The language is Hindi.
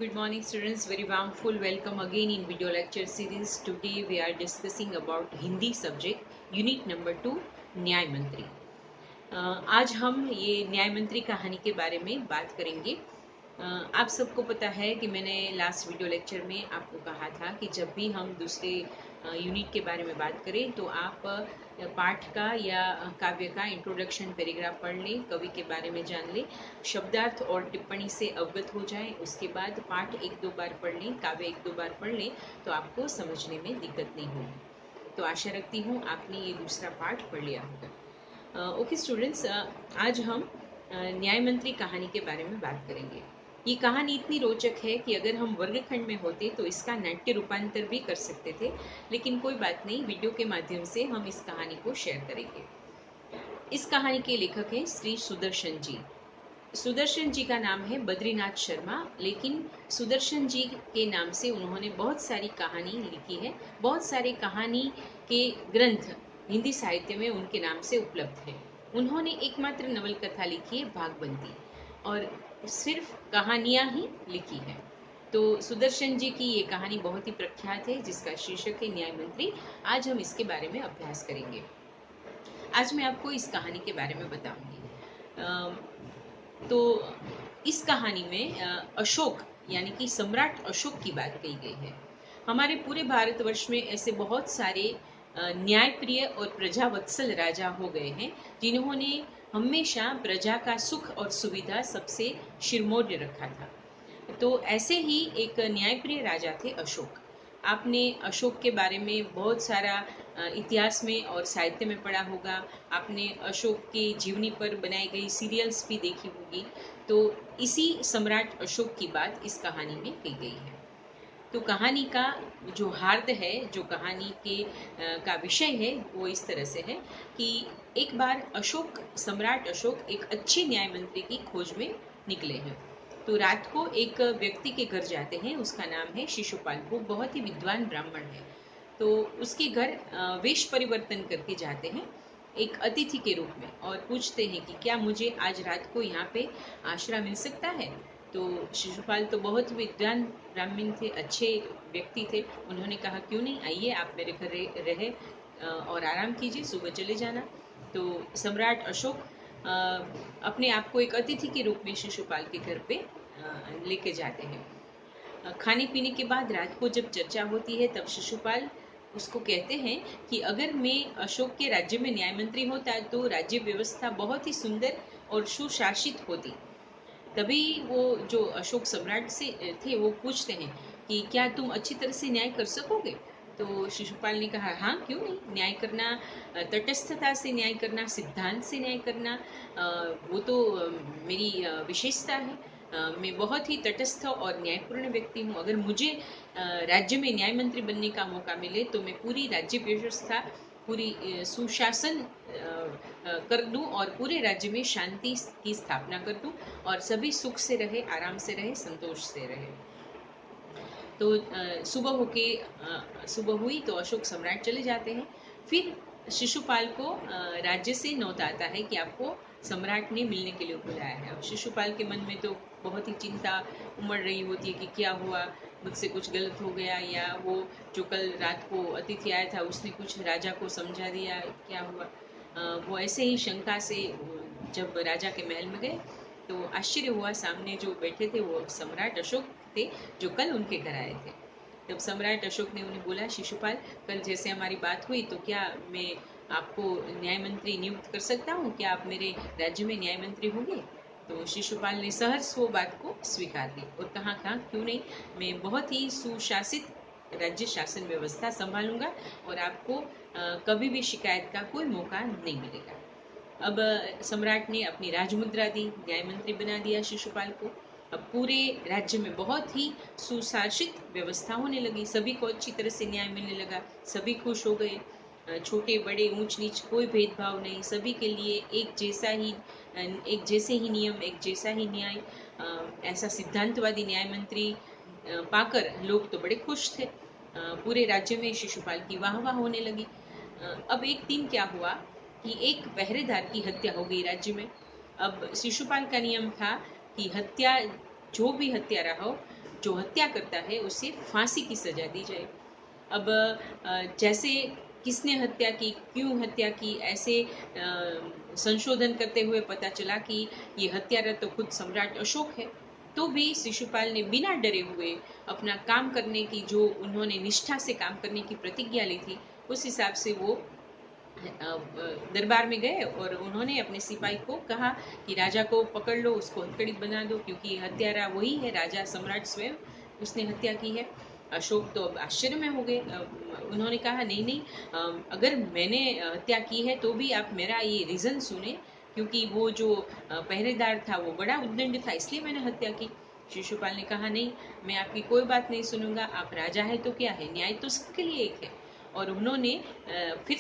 Good morning students, very warmful welcome again in video lecture series. Today we are discussing about Hindi subject unit number 2 न्याय मंत्री। आज हम ये न्याय मंत्री कहानी के बारे में बात करेंगे। आप सबको पता है कि मैंने लास्ट वीडियो लेक्चर में आपको कहा था कि जब भी हम दूसरे यूनिट के बारे में बात करें तो आप पाठ का या काव्य का इंट्रोडक्शन पैराग्राफ पढ़ लें, कवि के बारे में जान लें, शब्दार्थ और टिप्पणी से अवगत हो जाएं। उसके बाद पाठ एक दो बार पढ़ लें, काव्य एक दो बार पढ़ लें तो आपको समझने में दिक्कत नहीं होगी। तो आशा रखती हूँ आपने ये दूसरा पाठ पढ़ लिया होगा। ओके स्टूडेंट्स, आज हम न्याय मंत्री कहानी के बारे में बात करेंगे। ये कहानी इतनी रोचक है कि अगर हम वर्गखंड में होते तो इसका नाट्य रूपांतर भी कर सकते थे, लेकिन कोई बात नहीं, वीडियो के माध्यम से हम इस कहानी को शेयर करेंगे। इस कहानी के लेखक हैं श्री सुदर्शन जी। सुदर्शन जी का नाम है बद्रीनाथ शर्मा, लेकिन सुदर्शन जी के नाम से उन्होंने बहुत सारी कहानी लिखी है। बहुत सारे कहानी के ग्रंथ हिंदी साहित्य में उनके नाम से उपलब्ध है। उन्होंने एकमात्र नवल कथा लिखी है भागबंदी, और सिर्फ कहानियां ही लिखी है। तो सुदर्शन जी की ये कहानी बहुत ही प्रख्यात है, जिसका शीर्षक है न्याय मंत्री। आज हम इसके बारे में अभ्यास करेंगे। आज मैं आपको इस कहानी के बारे में बताऊंगी। तो इस कहानी में अशोक यानी कि सम्राट अशोक की बात कही गई है। हमारे पूरे भारतवर्ष में ऐसे बहुत सारे न्यायप्रिय और प्रजावत्सल राजा हो गए हैं, जिन्होंने हमेशा प्रजा का सुख और सुविधा सबसे शिरमौर्य रखा था। तो ऐसे ही एक न्यायप्रिय राजा थे अशोक। आपने अशोक के बारे में बहुत सारा इतिहास में और साहित्य में पढ़ा होगा। आपने अशोक की जीवनी पर बनाई गई सीरियल्स भी देखी होगी। तो इसी सम्राट अशोक की बात इस कहानी में की गई है। तो कहानी का जो हार्द है, जो कहानी के का विषय है, वो इस तरह से है कि एक बार सम्राट अशोक एक अच्छे न्याय मंत्री की खोज में निकले हैं। तो रात को एक व्यक्ति के घर जाते हैं, उसका नाम है शिशुपाल। वो बहुत ही विद्वान ब्राह्मण है। तो उसके घर वेश परिवर्तन करके जाते हैं एक अतिथि के रूप में, और पूछते हैं कि क्या मुझे आज रात को यहाँ पे आश्रय मिल सकता है। तो शिशुपाल तो बहुत विद्वान ब्राह्मण थे, अच्छे व्यक्ति थे। उन्होंने कहा क्यों नहीं, आइए आप मेरे घर रहे और आराम कीजिए, सुबह चले जाना। तो सम्राट अशोक अपने आप को एक अतिथि के रूप में शिशुपाल के घर पे लेके जाते हैं। खाने पीने के बाद रात को जब चर्चा होती है, तब शिशुपाल उसको कहते हैं कि अगर मैं अशोक के राज्य में न्याय मंत्री होता तो राज्य व्यवस्था बहुत ही सुंदर और सुशासित होती। तभी वो जो अशोक सम्राट से थे, वो पूछते हैं कि क्या तुम अच्छी तरह से न्याय कर सकोगे। तो शिशुपाल ने कहा हाँ, क्यों नहीं, न्याय करना, तटस्थता से न्याय करना, सिद्धांत से न्याय करना, वो तो मेरी विशेषता है। मैं बहुत ही तटस्थ और न्यायपूर्ण व्यक्ति हूँ। अगर मुझे राज्य में न्याय मंत्री बनने का मौका मिले तो मैं पूरी राज्य व्यवस्था, पूरी सुशासन कर दूं और पूरे राज्य में शांति की स्थापना कर दूं, और सभी सुख से रहे, आराम से रहे, संतोष से रहे। तो सुबह हुई तो अशोक सम्राट चले जाते हैं। फिर शिशुपाल को राज्य से नोट आता है कि आपको सम्राट ने मिलने के लिए बुलाया है। अब शिशुपाल के मन में तो बहुत ही चिंता उमड़ रही होती है कि क्या हुआ, मुझसे कुछ गलत हो गया, या वो जो कल रात को अतिथि आया था उसने कुछ राजा को समझा दिया, क्या हुआ। वो ऐसे ही शंका से जब राजा के महल में गए तो आश्चर्य हुआ, सामने जो बैठे थे वो सम्राट अशोक थे, जो कल उनके घर आए थे। तब सम्राट अशोक ने उन्हें बोला, शिशुपाल, कल जैसे हमारी बात हुई तो क्या मैं आपको न्याय मंत्री नियुक्त कर सकता हूँ, क्या आप मेरे राज्य में न्याय मंत्री होंगे। तो शिशुपाल ने सहर्ष वो बात को स्वीकार दी और कहा क्यों नहीं, मैं बहुत ही सुशासित राज्य शासन व्यवस्था संभालूंगा और आपको कभी भी शिकायत का कोई मौका नहीं मिलेगा। अब सम्राट ने अपनी राजमुद्रा दी, न्याय मंत्री बना दिया शिशुपाल को। अब पूरे राज्य में बहुत ही सुशासित व्यवस्था होने लगी, सभी को अच्छी तरह से न्याय मिलने लगा, सभी खुश हो गए। छोटे बड़े ऊंच नीच कोई भेदभाव नहीं, सभी के लिए एक जैसे ही नियम, एक जैसा ही न्याय। ऐसा सिद्धांतवादी न्याय मंत्री पाकर लोग तो बड़े खुश थे। पूरे राज्य में शिशुपाल की वाहवाह होने लगी। अब एक दिन क्या हुआ कि एक पहरेदार की हत्या हो गई राज्य में। अब शिशुपाल का नियम था कि हत्या, जो भी हत्या रहा हो, जो हत्या करता है उसे फांसी की सजा दी जाए। अब जैसे किसने हत्या की, क्यों हत्या की, ऐसे संशोधन करते हुए पता चला कि ये हत्यारा तो खुद सम्राट अशोक है। तो भी शिशुपाल ने बिना डरे हुए अपना काम करने की, जो उन्होंने निष्ठा से काम करने की प्रतिज्ञा ली थी, उस हिसाब से वो दरबार में गए और उन्होंने अपने सिपाही को कहा कि राजा को पकड़ लो, उसको हथकड़ी बना दो, क्योंकि हत्यारा वही है, राजा सम्राट स्वयं, उसने हत्या की है। अशोक तो अब आश्चर्य में हो गए। उन्होंने कहा नहीं नहीं, अगर मैंने हत्या की है तो भी आप मेरा ये रीज़न सुने, क्योंकि वो जो पहरेदार था वो बड़ा उद्दंड था, इसलिए मैंने हत्या की। शिशुपाल ने कहा नहीं, मैं आपकी कोई बात नहीं सुनूंगा, आप राजा है तो क्या है, न्याय तो सबके लिए एक है। और उन्होंने फिर